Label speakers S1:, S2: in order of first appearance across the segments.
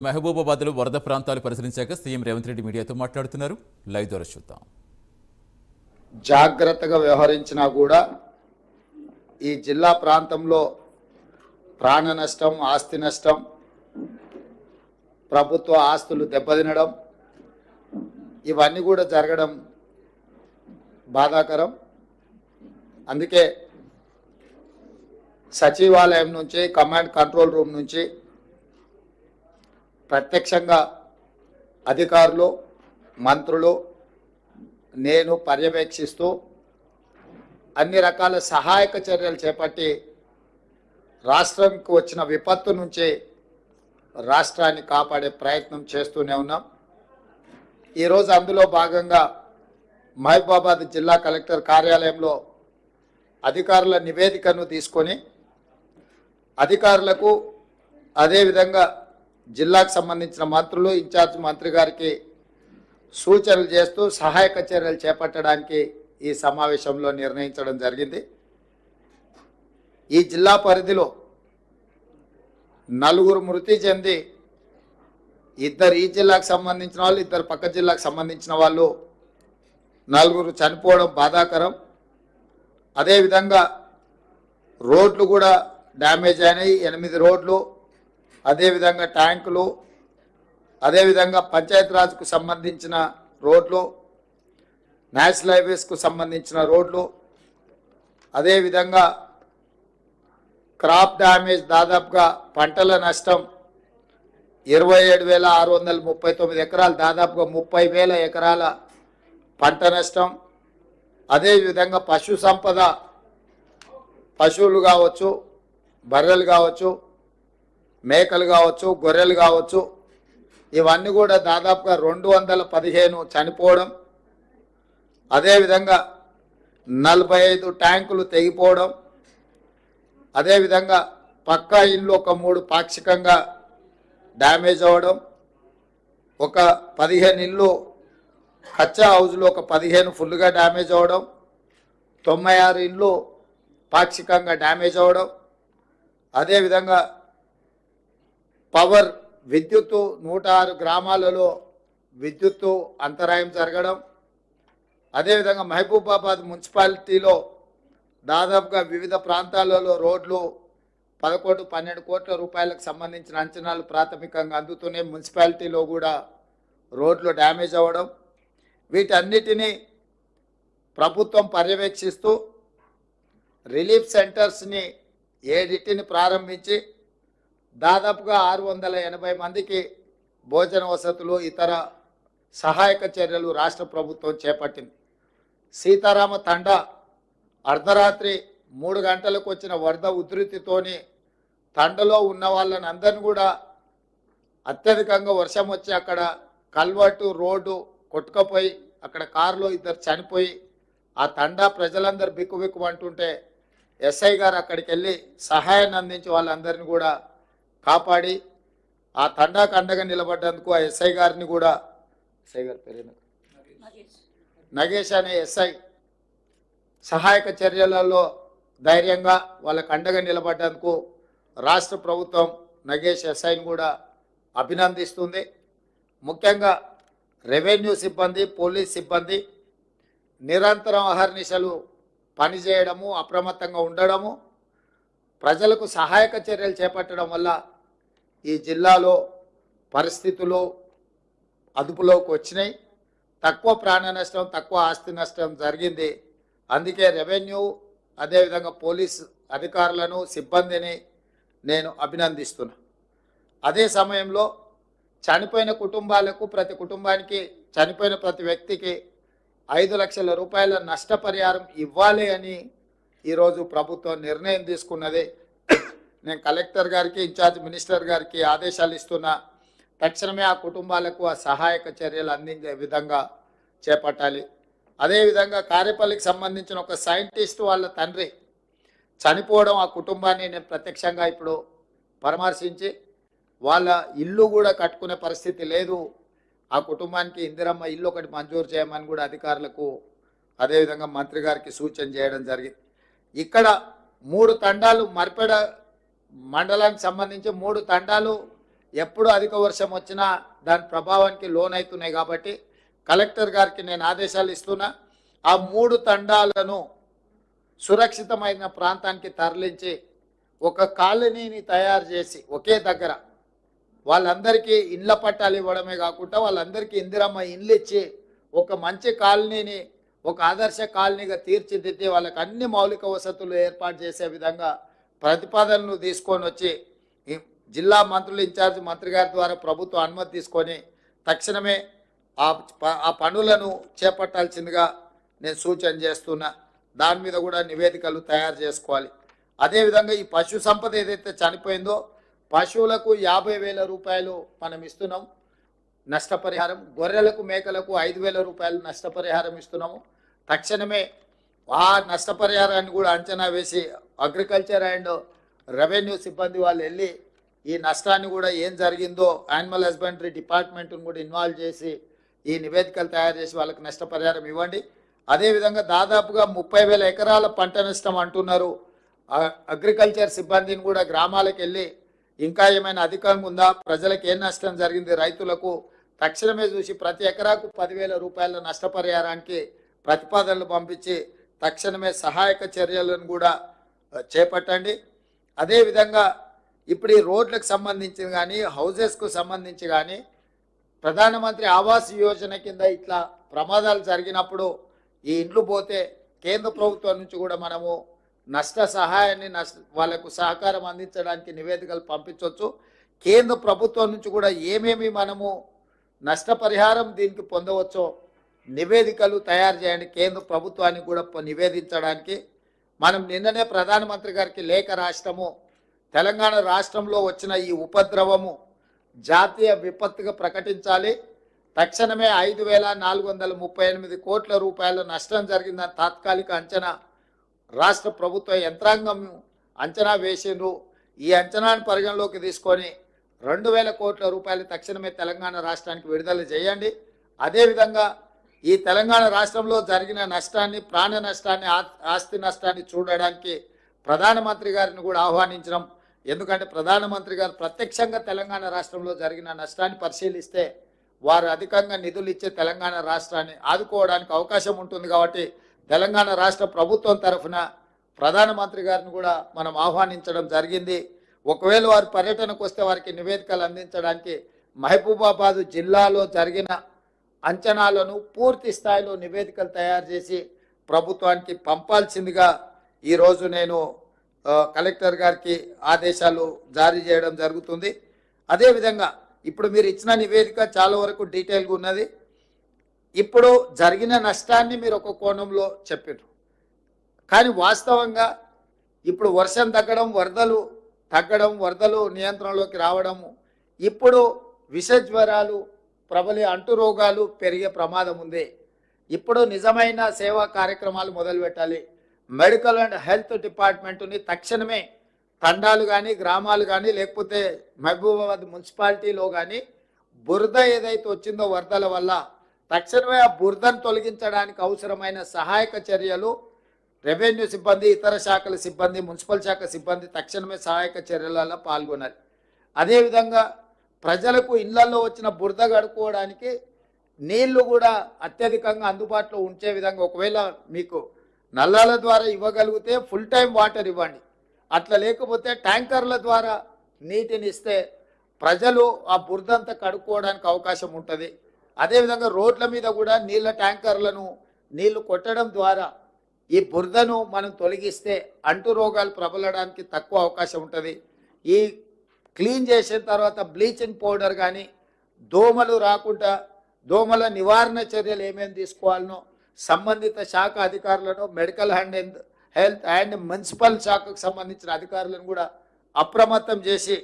S1: మహబూబాబాద్లో వరద ప్రాంతాలు పరిశీలించాక సీఎం రేవంత్ రెడ్డి మీడియాతో మాట్లాడుతున్నారు. లైవ్ ద్వారా చూద్దాం.
S2: జాగ్రత్తగా వ్యవహరించినా కూడా ఈ జిల్లా ప్రాంతంలో ప్రాణ నష్టం, ఆస్తి నష్టం, ప్రభుత్వ ఆస్తులు దెబ్బతినడం ఇవన్నీ కూడా జరగడం బాధాకరం. అందుకే సచివాలయం నుంచి, కమాండ్ కంట్రోల్ రూమ్ నుంచి ప్రత్యక్షంగా అధికారులు, మంత్రులు, నేను పర్యవేక్షిస్తూ అన్ని రకాల సహాయక చర్యలు చేపట్టి రాష్ట్రంకు వచ్చిన విపత్తు నుంచి రాష్ట్రాన్ని కాపాడే ప్రయత్నం చేస్తూనే ఉన్నాం. ఈరోజు అందులో భాగంగా మహబూబాబాద్ జిల్లా కలెక్టర్ కార్యాలయంలో అధికారుల నివేదికను తీసుకొని అధికారులకు, అదేవిధంగా జిల్లాకు సంబంధించిన మంత్రులు, ఇన్ఛార్జ్ మంత్రి గారికి సూచనలు చేస్తూ సహాయక చర్యలు చేపట్టడానికి ఈ సమావేశంలో నిర్ణయించడం జరిగింది. ఈ జిల్లా పరిధిలో 4 మృతి చెంది, 2 ఈ జిల్లాకు సంబంధించిన వాళ్ళు, 2 పక్క జిల్లాకు సంబంధించిన వాళ్ళు 4 చనిపోవడం బాధాకరం. అదేవిధంగా రోడ్లు కూడా డ్యామేజ్ అయినాయి, 8 రోడ్లు, అదేవిధంగా ట్యాంకులు, అదేవిధంగా పంచాయతీరాజ్కు సంబంధించిన రోడ్లు, నేషనల్ హైవేస్కు సంబంధించిన రోడ్లు, అదేవిధంగా క్రాప్ డ్యామేజ్, దాదాపుగా పంటల నష్టం 27,639 ఎకరాలు, దాదాపుగా 30,000 ఎకరాల పంట నష్టం. అదేవిధంగా పశు సంపద, పశువులు కావచ్చు, బర్రెలు కావచ్చు, మేకలు కావచ్చు, గొర్రెలు కావచ్చు, ఇవన్నీ కూడా దాదాపుగా 215 చనిపోవడం, అదేవిధంగా 45 ట్యాంకులు తెగిపోవడం, అదేవిధంగా పక్కా ఇల్లు ఒక 3 పాక్షికంగా డ్యామేజ్ అవ్వడం, ఒక 15 ఇల్లు కచ్చా హౌజ్లో ఒక 15 ఫుల్గా డ్యామేజ్ అవ్వడం, 96 ఇల్లు పాక్షికంగా డ్యామేజ్ అవ్వడం, అదేవిధంగా పవర్, విద్యుత్తు 106 గ్రామాలలో విద్యుత్తు అంతరాయం జరగడం, అదేవిధంగా మహబూబాబాద్ మున్సిపాలిటీలో దాదాపుగా వివిధ ప్రాంతాలలో రోడ్లు 11-12 కోట్ల రూపాయలకు సంబంధించిన అంచనాలు ప్రాథమికంగా అందుతూనే మున్సిపాలిటీలో కూడా రోడ్లు డ్యామేజ్ అవ్వడం, వీటన్నిటినీ ప్రభుత్వం పర్యవేక్షిస్తూ రిలీఫ్ సెంటర్స్ని 7 ప్రారంభించి దాదాపుగా 680 మందికి భోజన వసతులు, ఇతర సహాయక చర్యలు రాష్ట్ర ప్రభుత్వం చేపట్టింది. సీతారామ తండా అర్ధరాత్రి 3 గంటలకు వచ్చిన వరద ఉధృతితోని తండలో ఉన్న వాళ్ళని అందరిని కూడా, అత్యధికంగా వర్షం వచ్చి అక్కడ కల్వర్టు రోడ్డు కొట్టుకపోయి అక్కడ కారులో 2 చనిపోయి ఆ తండా ప్రజలందరూ బిక్కుబిక్కు అంటుంటే ఎస్ఐ గారు అక్కడికి వెళ్ళి సహాయాన్ని అందించి వాళ్ళందరినీ కూడా కాపాడి ఆ తండాకు అండగా నిలబడ్డందుకు ఆ ఎస్ఐ గారిని కూడా, ఎస్ఐ గారి పేరు నగేష్ అనే ఎస్ఐ సహాయక చర్యలలో ధైర్యంగా వాళ్ళకు అండగా నిలబడ్డందుకు రాష్ట్ర ప్రభుత్వం నగేష్ ఎస్ఐని కూడా అభినందిస్తుంది. ముఖ్యంగా రెవెన్యూ సిబ్బంది, పోలీస్ సిబ్బంది నిరంతరం అహర్నిశలు పనిచేయడము, అప్రమత్తంగా ఉండడము, ప్రజలకు సహాయక చర్యలు చేపట్టడం వల్ల ఈ జిల్లాలో పరిస్థితులు అదుపులోకి వచ్చినాయి. తక్కువ ప్రాణ నష్టం, తక్కువ ఆస్తి నష్టం జరిగింది. అందుకే రెవెన్యూ, అదేవిధంగా పోలీస్ అధికారులను, సిబ్బందిని నేను అభినందిస్తున్నా. అదే సమయంలో చనిపోయిన కుటుంబాలకు, ప్రతి కుటుంబానికి, చనిపోయిన ప్రతి వ్యక్తికి 5 లక్షల రూపాయల నష్టపరిహారం ఇవ్వాలి అని ఈరోజు ప్రభుత్వం నిర్ణయం తీసుకున్నది. నేను కలెక్టర్ గారికి, ఇన్ఛార్జ్ మినిస్టర్ గారికి ఆదేశాలు ఇస్తున్నా. తక్షణమే ఆ కుటుంబాలకు ఆ సహాయక చర్యలు అందించే విధంగా చేపట్టాలి. అదేవిధంగా కారేపల్లికి సంబంధించిన ఒక సైంటిస్ట్ వాళ్ళ తండ్రి చనిపోవడం, ఆ కుటుంబాన్ని నేను ప్రత్యక్షంగా ఇప్పుడు పరామర్శించి వాళ్ళ ఇల్లు కూడా కట్టుకునే పరిస్థితి లేదు, ఆ కుటుంబానికి ఇందిరమ్మ ఇల్లు ఒకటి మంజూరు చేయమని కూడా అధికారులకు, అదేవిధంగా మంత్రి గారికి సూచన చేయడం జరిగింది. ఇక్కడ 3 తండాలు, మర్పెడ మండలానికి సంబంధించి 3 తండాలు ఎప్పుడు అధిక వర్షం వచ్చినా దాని ప్రభావానికి లోనవుతున్నాయి. కాబట్టి కలెక్టర్ గారికి నేను ఆదేశాలు ఇస్తున్నా, ఆ 3 తండాలను సురక్షితమైన ప్రాంతానికి తరలించి ఒక కాలనీని తయారు చేసి ఒకే దగ్గర వాళ్ళందరికీ ఇండ్ల పట్టాలు ఇవ్వడమే కాకుండా వాళ్ళందరికీ ఇందిరమ్మ ఇండ్లు ఇచ్చి ఒక మంచి కాలనీని ఒక ఆదర్శ కాలనీగా తీర్చిదిద్ది వాళ్ళకి అన్ని మౌలిక వసతులు ఏర్పాటు చేసే విధంగా ప్రతిపాదనలు తీసుకొని వచ్చి ఈ జిల్లా మంత్రులు ఇన్ఛార్జ్ మంత్రి గారి ద్వారా ప్రభుత్వం అనుమతి తీసుకొని తక్షణమే ఆ పనులను చేపట్టాల్సిందిగా నేను సూచన చేస్తున్నా. దాని మీద కూడా నివేదికలు తయారు చేసుకోవాలి. అదేవిధంగా ఈ పశు సంపద ఏదైతే చనిపోయిందో పశువులకు 50,000 రూపాయలు మనం ఇస్తున్నాం నష్టపరిహారం, గొర్రెలకు మేకలకు 5,000 రూపాయలు నష్టపరిహారం ఇస్తున్నాము. తక్షణమే ఆ నష్టపరిహారాన్ని కూడా అంచనా వేసి అగ్రికల్చర్ అండ్ రెవెన్యూ సిబ్బంది వాళ్ళు వెళ్ళి ఈ నష్టాన్ని కూడా ఏం జరిగిందో యానిమల్ హస్బెండరీ డిపార్ట్మెంట్ను కూడా ఇన్వాల్వ్ చేసి ఈ నివేదికలు తయారు చేసి వాళ్ళకి నష్టపరిహారం ఇవ్వండి. అదేవిధంగా దాదాపుగా 30,000 ఎకరాల పంట నష్టం అంటున్నారు. అగ్రికల్చర్ సిబ్బందిని కూడా గ్రామాలకు వెళ్ళి ఇంకా ఏమైనా అధికంగా ఉందా, ప్రజలకు ఏం నష్టం జరిగింది, రైతులకు తక్షణమే చూసి ప్రతి ఎకరాకు 10,000 రూపాయల నష్టపరిహారానికి ప్రతిపాదనలు పంపించి తక్షణమే సహాయక చర్యలను కూడా చేపట్టండి. అదేవిధంగా ఇప్పుడు ఈ రోడ్లకు సంబంధించి కానీ హౌజెస్కు సంబంధించి కానీ ప్రధానమంత్రి ఆవాస్ యోజన కింద ఇట్లా ప్రమాదాలు జరిగినప్పుడు ఈ ఇండ్లు పోతే కేంద్ర ప్రభుత్వం నుంచి కూడా మనము నష్ట సహాయాన్ని వాళ్ళకు సహకారం అందించడానికి నివేదికలు పంపించవచ్చు. కేంద్ర ప్రభుత్వం నుంచి కూడా ఏమేమి మనము నష్టపరిహారం దీనికి పొందవచ్చో నివేదికలు తయారు చేయండి. కేంద్ర ప్రభుత్వానికి కూడా నివేదించడానికి మనం నిన్ననే ప్రధానమంత్రి గారికి లేఖ రాష్ట్రము తెలంగాణ రాష్ట్రంలో వచ్చిన ఈ ఉపద్రవము జాతీయ విపత్తుగా ప్రకటించాలి. తక్షణమే 5,438 కోట్ల రూపాయల నష్టం జరిగిందని తాత్కాలిక అంచనా రాష్ట్ర ప్రభుత్వ యంత్రాంగం అంచనా వేసిండ్రు. ఈ అంచనాను పరిగణలోకి తీసుకొని 2,000 కోట్ల రూపాయలు తక్షణమే తెలంగాణ రాష్ట్రానికి విడుదల చేయండి. అదేవిధంగా ఈ తెలంగాణ రాష్ట్రంలో జరిగిన నష్టాన్ని, ప్రాణ నష్టాన్ని, ఆస్తి నష్టాన్ని చూడడానికి ప్రధానమంత్రి గారిని కూడా ఆహ్వానించడం. ఎందుకంటే ప్రధానమంత్రి గారు ప్రత్యక్షంగా తెలంగాణ రాష్ట్రంలో జరిగిన నష్టాన్ని పరిశీలిస్తే వారు అధికంగా నిధులు ఇచ్చే తెలంగాణ రాష్ట్రాన్ని ఆదుకోవడానికి అవకాశం ఉంటుంది. కాబట్టి తెలంగాణ రాష్ట్ర ప్రభుత్వం తరఫున ప్రధానమంత్రి గారిని కూడా మనం ఆహ్వానించడం జరిగింది. ఒకవేళ వారు పర్యటనకు వస్తే వారికి నివేదికలు అందించడానికి మహబూబాబాద్ జిల్లాలో జరిగిన అంచనాలను పూర్తి స్థాయిలో నివేదికలు తయారు చేసి ప్రభుత్వానికి పంపాల్సిందిగా ఈరోజు నేను కలెక్టర్ గారికి ఆదేశాలు జారీ చేయడం జరుగుతుంది. అదేవిధంగా ఇప్పుడు మీరు ఇచ్చిన నివేదిక చాలా వరకు డీటెయిల్గా ఉన్నది. ఇప్పుడు జరిగిన నష్టాన్ని మీరు ఒక కోణంలో చెప్పారు, కానీ వాస్తవంగా ఇప్పుడు వర్షం తగ్గడం, వరదలు తగ్గడం, వరదలు నియంత్రణలోకి రావడము, ఇప్పుడు విష జ్వరాలు ప్రబలి అంటురోగాలు పెరిగే ప్రమాదం ఉంది. ఇప్పుడు నిజమైన సేవా కార్యక్రమాలు మొదలుపెట్టాలి. మెడికల్ అండ్ హెల్త్ డిపార్ట్మెంటుని తక్షణమే తండాలు కానీ గ్రామాలు కానీ లేకపోతే మహబూబాబాద్ మున్సిపాలిటీలో కానీ బురద ఏదైతే వచ్చిందో వరదల వల్ల తక్షణమే ఆ బురదను తొలగించడానికి అవసరమైన సహాయక చర్యలు రెవెన్యూ సిబ్బంది, ఇతర శాఖల సిబ్బంది, మున్సిపల్ శాఖ సిబ్బంది తక్షణమే సహాయక చర్యలలో పాల్గొనాలి. అదేవిధంగా ప్రజలకు ఇళ్లలో వచ్చిన బురద గడుపుకోవడానికి నీళ్లు కూడా అత్యధికంగా అందుబాటులో ఉంచే విధంగా ఒకవేళ మీకు నల్లాల ద్వారా ఇవ్వగలిగితే ఫుల్ టైం వాటర్ ఇవ్వండి. అట్లా లేకపోతే ట్యాంకర్ల ద్వారా నీటిని ఇస్తే ప్రజలు ఆ బురదంతా కడుక్కోవడానికి అవకాశం ఉంటుంది. అదేవిధంగా రోడ్ల మీద కూడా నీళ్ళ ట్యాంకర్లను నీళ్లు కొట్టడం ద్వారా ఈ బురదను మనం తొలగిస్తే అంటు రోగాలు ప్రబలడానికి తక్కువ అవకాశం ఉంటుంది. ఈ క్లీన్ చేసిన తర్వాత బ్లీచింగ్ పౌడర్ కానీ దోమలు రాకుండా దోమల నివారణ చర్యలు ఏమేమి తీసుకోవాలనో సంబంధిత శాఖ అధికారులను, medical and health and municipal శాఖకు సంబంధించిన అధికారులను కూడా అప్రమత్తం చేసి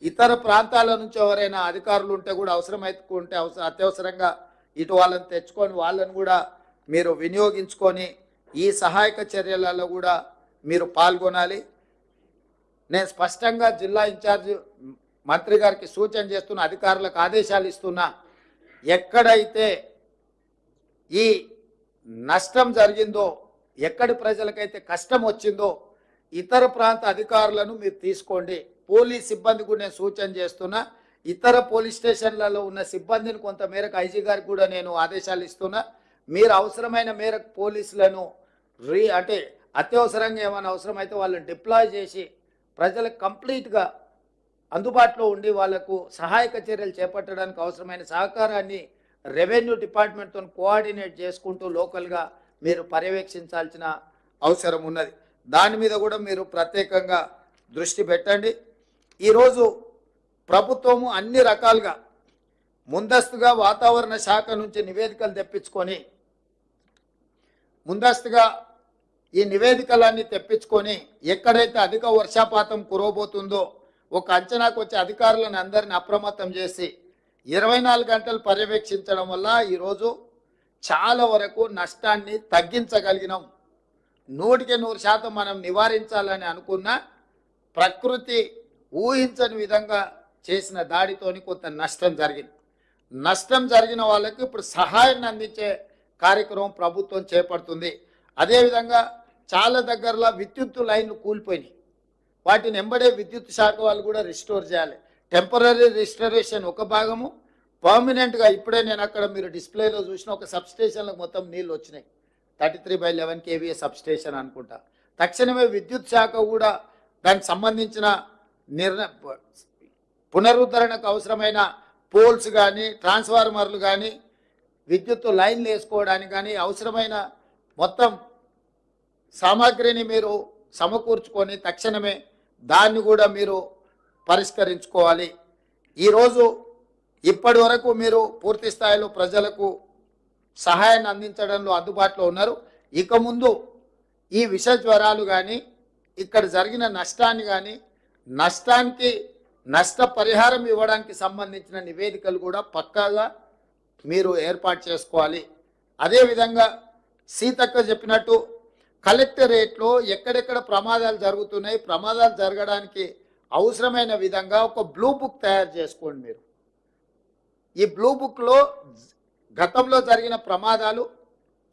S2: ఇతర ప్రాంతాల నుంచి ఎవరైనా అధికారులు ఉంటే కూడా అవసరమైతే అత్యవసరంగా ఇటు వాళ్ళని తెచ్చుకొని వాళ్ళని కూడా మీరు వినియోగించుకొని ఈ సహాయక చర్యలలో కూడా మీరు పాల్గొనాలి. నేను స్పష్టంగా జిల్లా ఇన్ఛార్జ్ మంత్రి గారికి సూచన చేస్తున్న, అధికారులకు ఆదేశాలు ఇస్తున్నా, ఎక్కడైతే ఈ నష్టం జరిగిందో, ఎక్కడి ప్రజలకైతే కష్టం వచ్చిందో ఇతర ప్రాంత అధికారులను మీరు తీసుకోండి. పోలీస్ సిబ్బంది కూడా నేను సూచన చేస్తున్నా, ఇతర పోలీస్ స్టేషన్లలో ఉన్న సిబ్బందిని కొంతమేరకు ఐజీ గారికి కూడా నేను ఆదేశాలు ఇస్తున్నా. మీరు అవసరమైన మేరకు పోలీసులను అంటే అత్యవసరంగా ఏమైనా అవసరమైతే వాళ్ళని డిప్లాయ్ చేసి ప్రజలకు కంప్లీట్గా అందుబాటులో ఉండి వాళ్లకు సహాయక చర్యలు చేపట్టడానికి అవసరమైన సహకారాన్ని రెవెన్యూ డిపార్ట్మెంట్తో కోఆర్డినేట్ చేసుకుంటూ లోకల్గా మీరు పర్యవేక్షించాల్సిన అవసరం ఉన్నది. దాని మీద కూడా మీరు ప్రత్యేకంగా దృష్టి పెట్టండి. ఈరోజు ప్రభుత్వము అన్ని రకాలుగా ముందస్తుగా వాతావరణ శాఖ నుంచి నివేదికలు తెప్పించుకొని ముందస్తుగా ఈ నివేదికలన్నీ తెప్పించుకొని ఎక్కడైతే అధిక వర్షపాతం కురవబోతుందో ఒక అంచనాకు వచ్చే అధికారులను అందరిని అప్రమత్తం చేసి 24 గంటలు పర్యవేక్షించడం వల్ల ఈరోజు చాలా వరకు నష్టాన్ని తగ్గించగలిగినాం. 100% మనం నివారించాలని అనుకున్న ప్రకృతి ఊహించని విధంగా చేసిన దాడితోని కొంత నష్టం జరిగింది. నష్టం జరిగిన వాళ్ళకి ఇప్పుడు సహాయాన్ని అందించే కార్యక్రమం ప్రభుత్వం చేపడుతుంది. అదేవిధంగా చాలా దగ్గరలో విద్యుత్ లైన్లు కూలిపోయినాయి. వాటిని ఎంబడే విద్యుత్ శాఖ వాళ్ళు కూడా రిస్టోర్ చేయాలి. టెంపరీ రిస్టరేషన్ ఒక భాగము, పర్మనెంట్గా ఇప్పుడే నేను అక్కడ మీరు డిస్ప్లేలో చూసిన ఒక సబ్స్టేషన్లకు మొత్తం నీళ్ళు వచ్చినాయి. 33/11 kVA సబ్స్టేషన్ అనుకుంటా. తక్షణమే విద్యుత్ శాఖ కూడా దానికి సంబంధించిన పునరుద్ధరణకు అవసరమైన పోల్స్ కానీ ట్రాన్స్ఫార్మర్లు కానీ విద్యుత్ లైన్లు వేసుకోవడానికి కానీ అవసరమైన మొత్తం సామాగ్రిని మీరు సమకూర్చుకొని తక్షణమే దాన్ని కూడా మీరు పరిష్కరించుకోవాలి. ఈరోజు ఇప్పటి వరకు మీరు పూర్తి స్థాయిలో ప్రజలకు సహాయాన్ని అందించడంలో అందుబాటులో ఉన్నారు. ఇక ముందు ఈ విష జ్వరాలు కానీ ఇక్కడ జరిగిన నష్టాన్ని కానీ నష్టానికి నష్టపరిహారం ఇవ్వడానికి సంబంధించిన నివేదికలు కూడా పక్కాగా మీరు ఏర్పాటు చేసుకోవాలి. అదేవిధంగా సీతక్క చెప్పినట్టు కలెక్టరేట్లో ఎక్కడెక్కడ ప్రమాదాలు జరుగుతున్నాయి, ప్రమాదాలు జరగడానికి అవసరమైన విధంగా ఒక బ్లూ బుక్ తయారు చేసుకోండి. మీరు ఈ బ్లూ బుక్లో గతంలో జరిగిన ప్రమాదాలు,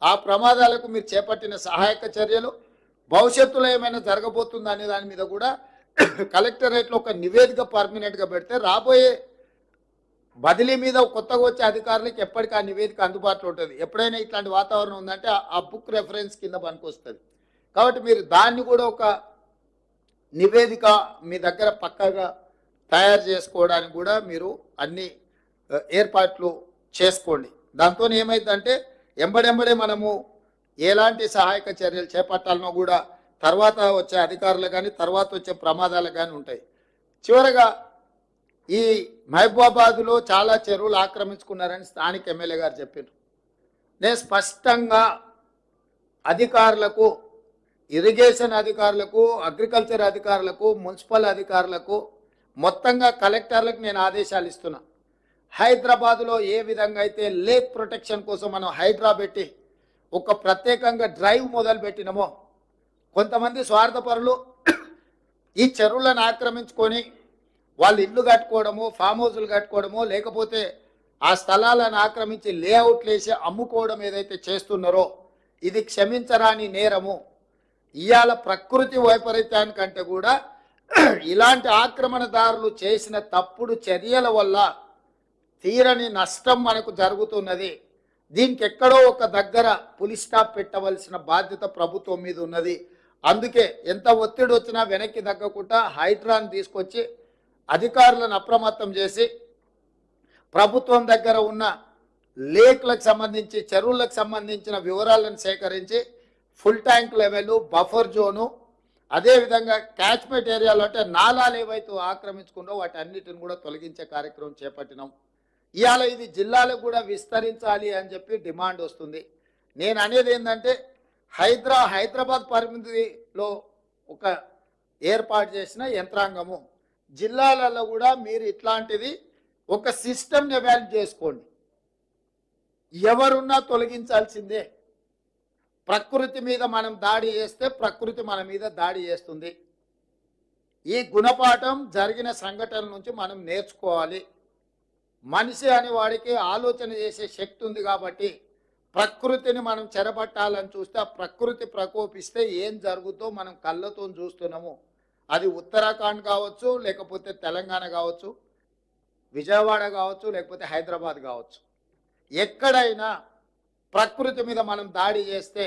S2: ఆ ప్రమాదాలకు మీరు చేపట్టిన సహాయక చర్యలు, భవిష్యత్తులో ఏమైనా జరగబోతుందా అనే దాని మీద కూడా కలెక్టరేట్లో ఒక నివేదిక పర్మనెంట్గా పెడితే రాబోయే బదిలీ మీద కొత్తగా వచ్చే అధికారులకు ఎప్పటికీ ఆ నివేదిక అందుబాటులో ఉంటుంది. ఎప్పుడైనా ఇట్లాంటి వాతావరణం ఉందంటే ఆ బుక్ రెఫరెన్స్ కింద పనికొస్తుంది. కాబట్టి మీరు దాన్ని కూడా ఒక నివేదిక మీ దగ్గర పక్కాగా తయారు చేసుకోవడానికి కూడా మీరు అన్ని ఏర్పాట్లు చేసుకోండి. దాంతో ఏమైందంటే ఎంబడెంబడే మనము ఎలాంటి సహాయక చర్యలు చేపట్టాలనో కూడా తర్వాత వచ్చే అధికారులు కానీ తర్వాత వచ్చే ప్రమాదాలు కానీ ఉంటాయి. చివరగా ఈ మహబూబాబాద్లో చాలా చెరువులు ఆక్రమించుకున్నారని స్థానిక ఎమ్మెల్యే గారు చెప్పారు. నేను స్పష్టంగా అధికారులకు, ఇరిగేషన్ అధికారులకు, అగ్రికల్చర్ అధికారులకు, మున్సిపల్ అధికారులకు, మొత్తంగా కలెక్టర్లకు నేను ఆదేశాలు ఇస్తున్నా. హైదరాబాద్లో ఏ విధంగా అయితే లేక్ ప్రొటెక్షన్ కోసం మనం హైడ్రా పెట్టి ఒక ప్రత్యేకంగా డ్రైవ్ మొదలు పెట్టినామో, కొంతమంది స్వార్థపరులు ఈ చెరువులను ఆక్రమించుకొని వాళ్ళు ఇల్లు కట్టుకోవడమో, ఫామ్ హౌస్లు కట్టుకోవడమో, లేకపోతే ఆ స్థలాలను ఆక్రమించి లేఅవుట్లు వేసి అమ్ముకోవడం ఏదైతే చేస్తున్నారో ఇది క్షమించరాని నేరము. ఇవాళ ప్రకృతి వైపరీత్యానికంటే కూడా ఇలాంటి ఆక్రమణదారులు చేసిన తప్పుడు చర్యల వల్ల తీరని నష్టం మనకు జరుగుతున్నది. దీనికి ఎక్కడో ఒక దగ్గర పులి స్టాప్ పెట్టవలసిన బాధ్యత ప్రభుత్వం మీద ఉన్నది. అందుకే ఎంత ఒత్తిడి వచ్చినా వెనక్కి తగ్గకుండా హైడ్రాను తీసుకొచ్చి అధికారులను అప్రమత్తం చేసి ప్రభుత్వం దగ్గర ఉన్న లేక్లకు సంబంధించి, చెరువులకు సంబంధించిన వివరాలను సేకరించి full tank level, buffer zone, అదేవిధంగా క్యాచ్మెంట్ ఏరియాలో అంటే నాలాలు ఏవైతే ఆక్రమించుకున్నో వాటి అన్నిటిని కూడా తొలగించే కార్యక్రమం చేపట్టినాం. ఇవాళ ఇది జిల్లాలకు కూడా విస్తరించాలి అని చెప్పి డిమాండ్ వస్తుంది. నేను అనేది ఏంటంటే హైదరాబాద్ పరిమితిలో ఒక ఏర్పాటు చేసిన యంత్రాంగము, జిల్లాలలో కూడా మీరు ఇట్లాంటిది ఒక సిస్టమ్ని ఎవాల్యుయేట్ చేసుకోండి. ఎవరున్నా తొలగించాల్సిందే. ప్రకృతి మీద మనం దాడి చేస్తే ప్రకృతి మన మీద దాడి చేస్తుంది. ఈ గుణపాఠం జరిగిన సంఘటనల నుంచి మనం నేర్చుకోవాలి. మనిషి అనే వాడికి ఆలోచన చేసే శక్తి ఉంది కాబట్టి ప్రకృతిని మనం చెరబట్టాలని చూస్తే ఆ ప్రకృతి ప్రకోపిస్తే ఏం జరుగుతో మనం కళ్ళతో చూస్తున్నాము. అది ఉత్తరాఖండ్ కావచ్చు, లేకపోతే తెలంగాణ కావచ్చు, విజయవాడ కావచ్చు, లేకపోతే హైదరాబాద్ కావచ్చు, ఎక్కడైనా ప్రకృతి మీద మనం దాడి చేస్తే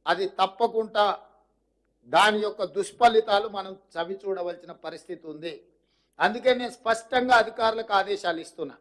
S2: అది తప్పకుండా దాని యొక్క దుష్ఫలితాలు మనం చవి చూడవలసిన పరిస్థితి ఉంది. అందుకే నేను స్పష్టంగా అధికారులకు ఆదేశాలు ఇస్తున్నా.